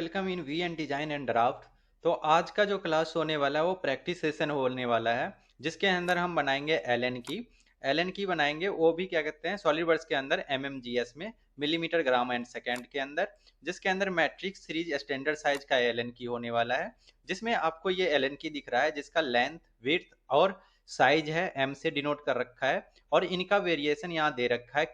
Welcome in V and design and draft. तो आज का जो क्लास होने वाला है वो प्रैक्टिस सेशन होने वाला है, जिसके अंदर हम बनाएंगे एल एन की बनाएंगे। वो भी क्या कहते हैं, सॉलिड वर्ड्स के अंदर MMGS में, मिलीमीटर ग्राम एंड सेकेंड के अंदर, जिसके अंदर मैट्रिक्स सीरीज स्टैंडर्ड साइज का एल एन की होने वाला है। जिसमें आपको ये एल एन की दिख रहा है, जिसका लेंथ, विड्थ और साइज है M से डिनोट कर रखा है, और इनका वेरिएशन यहाँ दे रखा है।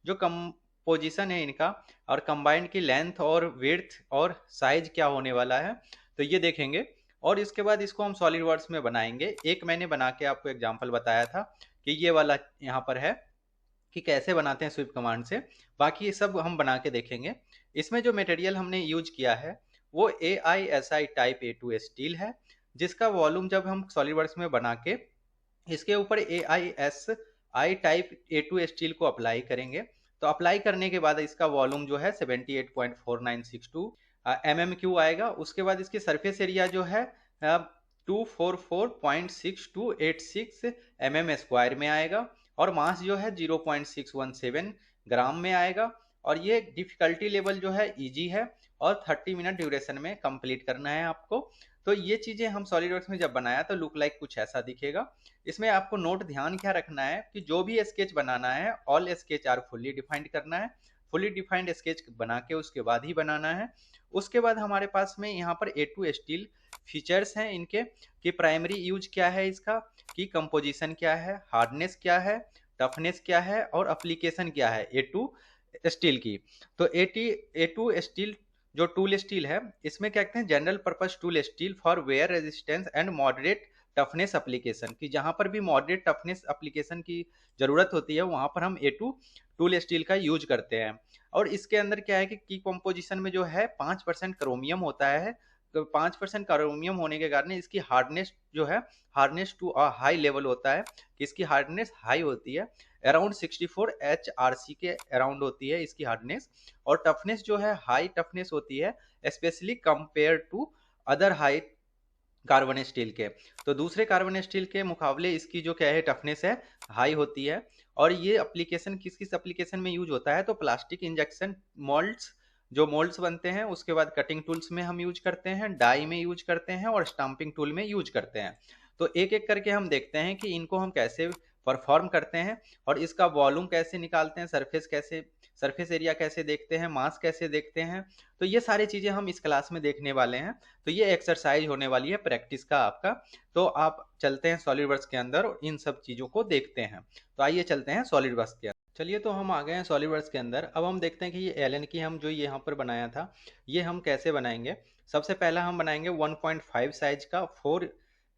जो कंपोजिशन है इनका और कंबाइंड की लेंथ और विड्थ और साइज क्या होने वाला है, तो ये देखेंगे। और इसके बाद इसको हम सॉलिड वर्ड्स में बनाएंगे। एक मैंने बना के आपको एग्जांपल बताया था कि ये वाला यहाँ पर है कि कैसे बनाते हैं स्विप कमांड से। बाकी ये सब हम बना के देखेंगे। इसमें जो मटेरियल हमने यूज किया है वो AISI टाइप A2 स्टील है, जिसका वॉल्यूम जब हम सॉलिड वर्ड्स में बना के इसके ऊपर AISI टाइप A2 स्टील को अप्लाई करेंगे, तो अप्लाई करने के बाद इसका वॉल्यूम जो है 78.4962 MMQ आएगा। उसके बाद इसकी सरफेस एरिया जो है 244.6286 mm² में आएगा, और मास जो है 0.617 ग्राम में आएगा। और ये डिफिकल्टी लेवल जो है इजी है, और 30 मिनट ड्यूरेशन में कंप्लीट करना है आपको। तो ये चीज़ें हम सॉलिडवर्क्स में जब बनाया तो लुक लाइक कुछ ऐसा दिखेगा। इसमें आपको नोट ध्यान क्या रखना है कि जो भी स्केच बनाना है, all sketch are fully defined करना है। फुल्ली डिफाइंड स्केच बना के उसके बाद ही बनाना है। उसके बाद हमारे पास में यहाँ पर A2 स्टील फीचर्स हैं इनके, कि प्राइमरी यूज क्या है इसका, कि कंपोजिशन क्या है, हार्डनेस क्या है, टफनेस क्या है, और अप्लीकेशन क्या है A2 स्टील की। तो A2 स्टील जो टूल स्टील है, इसमें क्या कहते हैं, general purpose tool steel for wear resistance and moderate toughness application, की जहां पर भी मॉडरेट टफनेस एप्लीकेशन की जरूरत होती है वहां पर हम A2 टूल स्टील का यूज करते हैं। और इसके अंदर क्या है कि की कॉम्पोजिशन में जो है 5% क्रोमियम होता है। तो 5% क्रोमियम होने के कारण इसकी हार्डनेस जो है, हार्डनेस टू हाई लेवल होता है, कि इसकी हार्डनेस हाई होती है, अराउंड 64 HRC के अराउंड होती है इसकी हार्डनेस। और टफनेस जो है हाई टफनेस होती है, specially compare to other high carbon steel के। तो दूसरे कार्बन स्टील के मुकाबले इसकी जो क्या है, टफनेस है, हाई होती है। और ये एप्लीकेशन किस किस एप्लीकेशन में यूज होता है, तो प्लास्टिक इंजेक्शन मोल्ड्स, जो मोल्ड्स बनते हैं, उसके बाद कटिंग टूल्स में हम यूज करते हैं, डाई में यूज करते हैं, और स्टाम्पिंग टूल में यूज करते हैं। तो एक एक करके हम देखते हैं कि इनको हम कैसे परफॉर्म करते हैं, और इसका वॉल्यूम कैसे निकालते हैं, सरफेस एरिया कैसे देखते हैं, मास कैसे देखते हैं। तो ये सारी चीजें हम इस क्लास में देखने वाले हैं। तो ये एक्सरसाइज होने वाली है प्रैक्टिस का आपका। तो आप चलते हैं सॉलिडवर्क्स के अंदर और इन सब चीज़ों को देखते हैं। तो आइए चलते हैं सॉलिडवर्क्स के अंदर। चलिए, तो हम आ गए हैं सॉलिडवर्क्स के अंदर। अब हम देखते हैं कि ये एल एन की हम जो यहाँ पर बनाया था, ये हम कैसे बनाएंगे। सबसे पहला हम बनाएंगे 1.5 साइज का, 4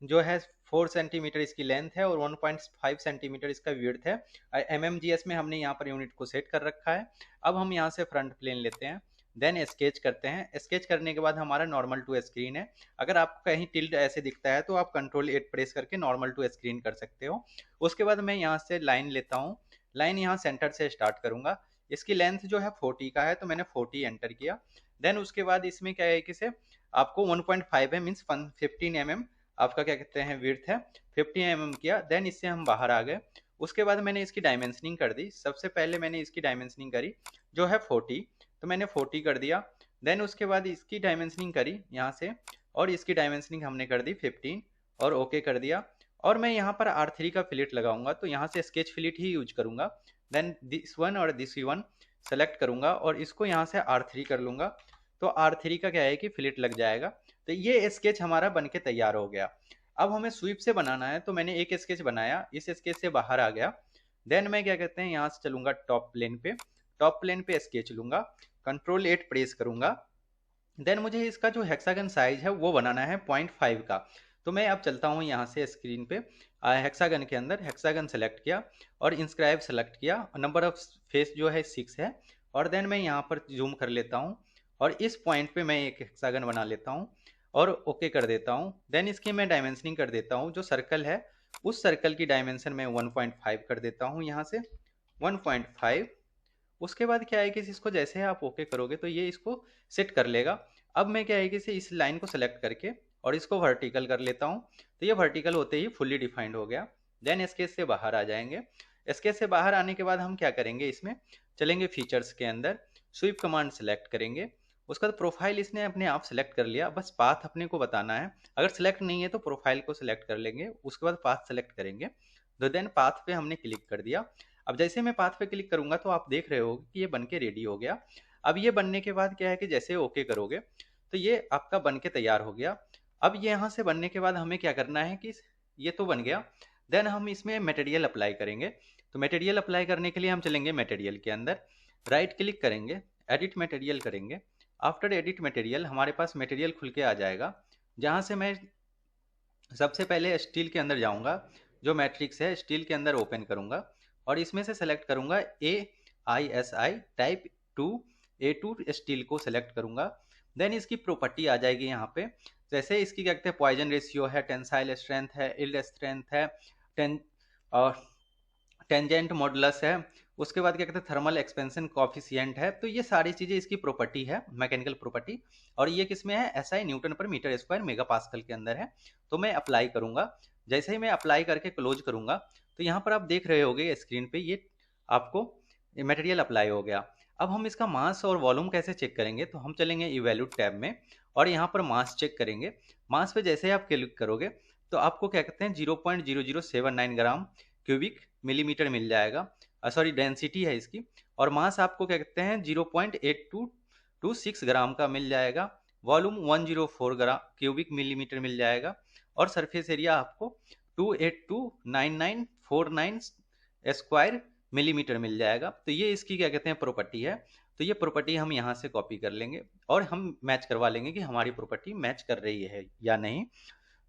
जो है 4 सेंटीमीटर इसकी लेंथ है, और 1.5 सेंटीमीटर इसका विड्थ है। MMGS में हमने यहाँ पर यूनिट को सेट कर रखा है। अब हम यहाँ से फ्रंट प्लेन लेते हैं, देन स्केच करते हैं। स्केच करने के बाद हमारा नॉर्मल टू स्क्रीन है। अगर आपको कहीं टिल्ट ऐसे दिखता है तो आप Ctrl+8 प्रेस करके नॉर्मल टू स्क्रीन कर सकते हो। उसके बाद मैं यहाँ से लाइन लेता हूँ। लाइन यहाँ सेंटर से स्टार्ट करूंगा। इसकी लेंथ जो है 40 का है, तो मैंने 40 एंटर किया। देन उसके बाद इसमें क्या है कि से आपको 1.5 है, मीन्स 15 mm आपका क्या कहते हैं विड्थ है, 15 mm किया। देन इससे हम बाहर आ गए। उसके बाद मैंने इसकी डायमेंशनिंग कर दी। सबसे पहले मैंने इसकी डायमेंशनिंग करी जो है 40, तो मैंने 40 कर दिया। देन उसके बाद इसकी डायमेंशनिंग करी यहाँ से, और इसकी डायमेंशनिंग हमने कर दी 15, और ओके कर दिया। और मैं यहाँ पर R3 का फिलेट लगाऊंगा, तो यहाँ से स्केच फिलेट ही यूज करूंगा। देन दिस वन और दिस वन सेलेक्ट करूंगा, और इसको यहाँ से R3 कर लूंगा। तो R3 का क्या है कि फिलेट लग जाएगा। तो ये स्केच हमारा बन के तैयार हो गया। अब हमें स्वीप से बनाना है, तो मैंने एक स्केच बनाया, इस स्केच से बाहर आ गया। देन मैं क्या कहते हैं, यहाँ से चलूंगा टॉप प्लेन पे, टॉप प्लेन पे स्केच लूंगा, Ctrl+8 प्रेस करूंगा। देन मुझे इसका जो हेक्सागन साइज है वो बनाना है 0.5 का। तो मैं अब चलता हूँ यहाँ से स्क्रीन पे, हेक्सागन के अंदर हेक्सागन सेलेक्ट किया, और इंस्क्राइब सेलेक्ट किया। नंबर ऑफ फेस जो है 6 है। और देन मैं यहाँ पर जूम कर लेता हूँ, और इस पॉइंट पे मैं एक हेक्सागन बना लेता हूँ, और ओके कर देता हूँ। देन इसकी मैं डायमेंशनिंग कर देता हूँ। जो सर्कल है उस सर्कल की डायमेंशन मैं 1.5 कर देता हूँ यहाँ से, 1.5। उसके बाद क्या है कि इसको जैसे आप ओके करोगे तो ये इसको सेट कर लेगा। अब मैं क्या है कि इस लाइन को सेलेक्ट करके और इसको वर्टिकल कर लेता हूँ। तो ये वर्टिकल होते ही फुल्ली डिफाइंड हो गया। देन स्केच से बाहर आ जाएंगे। स्केच से बाहर आने के बाद हम क्या करेंगे, इसमें चलेंगे फीचर्स के अंदर, स्वीप कमांड सेलेक्ट करेंगे। उसका तो प्रोफाइल इसने अपने आप सेलेक्ट कर लिया, बस पाथ अपने को बताना है। अगर सेलेक्ट नहीं है तो प्रोफाइल को सिलेक्ट कर लेंगे, उसके बाद पाथ सेलेक्ट करेंगे। तो देन पाथ पे हमने क्लिक कर दिया। अब जैसे मैं पाथ पे क्लिक करूंगा तो आप देख रहे हो कि ये बन के रेडी हो गया। अब ये बनने के बाद क्या है कि जैसे ओके करोगे तो ये आपका बन के तैयार हो गया। अब ये यहाँ से बनने के बाद हमें क्या करना है कि ये तो बन गया, देन हम इसमें मटेरियल अप्लाई करेंगे। तो मटेरियल अप्लाई करने के लिए हम चलेंगे मटेरियल के अंदर, राइट क्लिक करेंगे, एडिट मटेरियल करेंगे। आफ्टर एडिट मटेरियल हमारे पास मटेरियल खुल के आ जाएगा, जहाँ से मैं सबसे पहले स्टील के अंदर जाऊंगा, जो मैट्रिक्स है स्टील के अंदर ओपन करूंगा और इसमें से सेलेक्ट करूंगा AISI टाइप 2 A2 स्टील को सेलेक्ट करूंगा। देन इसकी प्रॉपर्टी आ जाएगी यहाँ पे, जैसे इसकी क्या कहते हैं पॉइजन रेशियो है, टेंसाइल स्ट्रेंथ है, इल्ड स्ट्रेंथ है, टेन और टेंजेंट मॉडुलस है, उसके बाद क्या कहते हैं थर्मल एक्सपेंशन कॉफिशिएंट है। तो ये सारी चीजें इसकी प्रॉपर्टी है, मैकेनिकल प्रॉपर्टी। और ये किस में है, SI न्यूटन पर मीटर स्क्वायर मेगा पास्कल के अंदर है। तो मैं अप्लाई करूंगा, जैसे ही मैं अप्लाई करके क्लोज करूंगा तो यहाँ पर आप देख रहे होगे स्क्रीन पे ये आपको मटेरियल अप्लाई हो गया। अब हम इसका मास और वॉल्यूम कैसे चेक करेंगे, तो हम चलेंगे इवैल्यूट टैब में और यहाँ पर मास चेक करेंगे। मास पे जैसे ही आप क्लिक करोगे तो आपको क्या कहते हैं 0.0079 ग्राम क्यूबिक मिलीमीटर मिल जाएगा, सॉरी डेंसिटी है इसकी। और मास आपको क्या कहते हैं 0.8226 ग्राम का मिल जाएगा, वॉल्यूम 104 ग्राम क्यूबिक मिलीमीटर मिल जाएगा और सरफेस एरिया आपको 2829949 स्क्वायर मिलीमीटर मिल जाएगा। तो ये इसकी क्या कहते हैं प्रॉपर्टी है। तो ये प्रॉपर्टी हम यहाँ से कॉपी कर लेंगे और हम मैच करवा लेंगे कि हमारी प्रॉपर्टी मैच कर रही है या नहीं।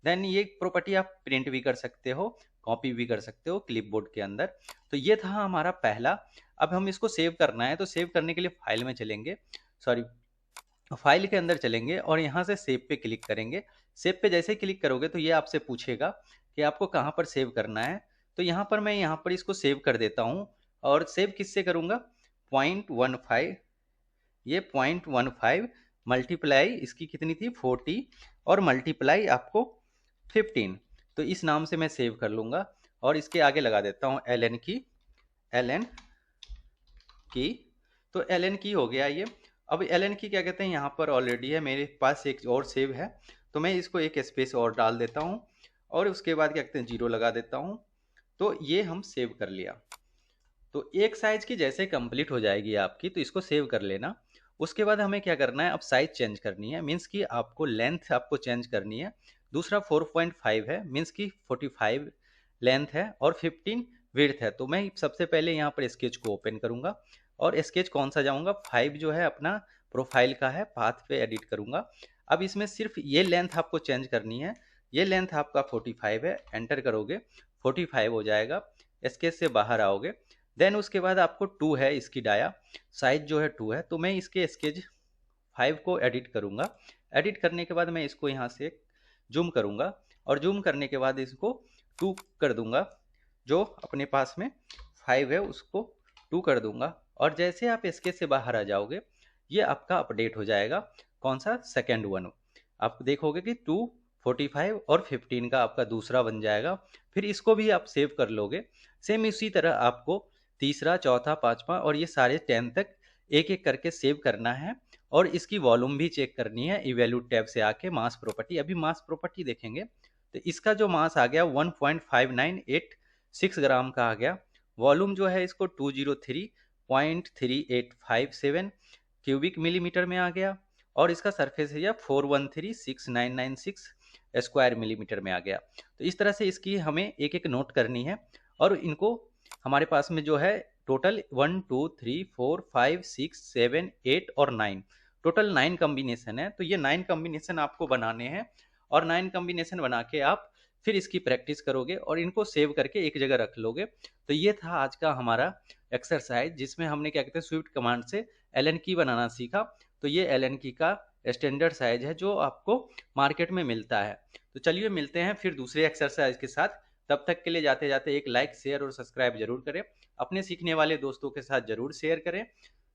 देन ये प्रॉपर्टी आप प्रिंट भी कर सकते हो, कॉपी भी कर सकते हो क्लिपबोर्ड के अंदर। तो ये था हमारा पहला। अब हम इसको सेव करना है, तो सेव करने के लिए फाइल में चलेंगे, सॉरी फाइल के अंदर चलेंगे और यहाँ से सेव पे क्लिक करेंगे। सेव पे जैसे क्लिक करोगे तो ये आपसे पूछेगा कि आपको कहाँ पर सेव करना है। तो यहाँ पर मैं यहाँ पर इसको सेव कर देता हूँ। और सेव किससे करूँगा, 0.15, ये 0.15 मल्टीप्लाई इसकी कितनी थी 40 और मल्टीप्लाई आपको 15। तो इस नाम से मैं सेव कर लूँगा और इसके आगे लगा देता हूँ LN की। तो LN की हो गया ये। अब LN की क्या कहते हैं यहाँ पर ऑलरेडी है, मेरे पास एक और सेव है, तो मैं इसको एक स्पेस और डाल देता हूँ और उसके बाद क्या कहते हैं 0 लगा देता हूँ। तो ये हम सेव कर लिया। तो एक साइज की जैसे कंप्लीट हो जाएगी आपकी तो इसको सेव कर लेना। उसके बाद हमें क्या करना है, अब साइज चेंज करनी है, मीन्स कि आपको लेंथ आपको चेंज करनी है। दूसरा 4.5 है, मीन्स कि 45 लेंथ है और 15 विड्थ है। तो मैं सबसे पहले यहाँ पर स्केच को ओपन करूँगा और स्केच कौन सा जाऊँगा, 5 जो है अपना प्रोफाइल का है, पाथ पे एडिट करूँगा। अब इसमें सिर्फ ये लेंथ आपको चेंज करनी है, ये लेंथ आपका 45 है, एंटर करोगे 45 हो जाएगा, स्केच से बाहर आओगे। देन उसके बाद आपको 2 है इसकी डाया, साइज जो है 2 है। तो मैं इसके स्केच 5 को एडिट करूँगा। एडिट करने के बाद मैं इसको यहाँ से जूम करूँगा और जूम करने के बाद इसको 2 कर दूँगा, जो अपने पास में 5 है उसको 2 कर दूँगा। और जैसे आप स्केच से बाहर आ जाओगे ये आपका अपडेट हो जाएगा, कौन सा, सेकेंड वन। आप देखोगे कि 2, 45 और 15 का आपका दूसरा बन जाएगा। फिर इसको भी आप सेव कर लोगे। सेम इसी तरह आपको तीसरा, चौथा, पांचवा और ये सारे 10 तक एक एक करके सेव करना है। और इसकी वॉल्यूम भी चेक करनी है, इवैल्यूट टैब से आके मास प्रॉपर्टी, अभी मास प्रॉपर्टी देखेंगे। तो इसका जो मास आ गया 1.5986 ग्राम का आ गया। वॉल्यूम जो है इसको 203.3857 क्यूबिक मिलीमीटर में आ गया और इसका सरफेस एरिया 4136996 स्क्वायर मिलीमीटर में आ गया। तो इस तरह से इसकी हमें एक एक नोट करनी है और इनको हमारे पास में जो है टोटल 1 2 3 4 5 6 7 8 और 9, टोटल 9 कॉम्बिनेशन है। तो ये 9 कॉम्बिनेशन आपको बनाने हैं और 9 कॉम्बिनेशन बना के आप फिर इसकी प्रैक्टिस करोगे और इनको सेव करके एक जगह रख लोगे। तो ये था आज का हमारा एक्सरसाइज, जिसमें हमने क्या कहते हैं स्विफ्ट कमांड से LN की बनाना सीखा। तो ये LN की का स्टैंडर्ड साइज है जो आपको मार्केट में मिलता है। तो चलिए मिलते हैं फिर दूसरे एक्सरसाइज के साथ। तब तक के लिए जाते जाते एक लाइक, शेयर और सब्सक्राइब जरूर करें, अपने सीखने वाले दोस्तों के साथ जरूर शेयर करें।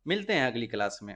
मिलते हैं अगली क्लास में।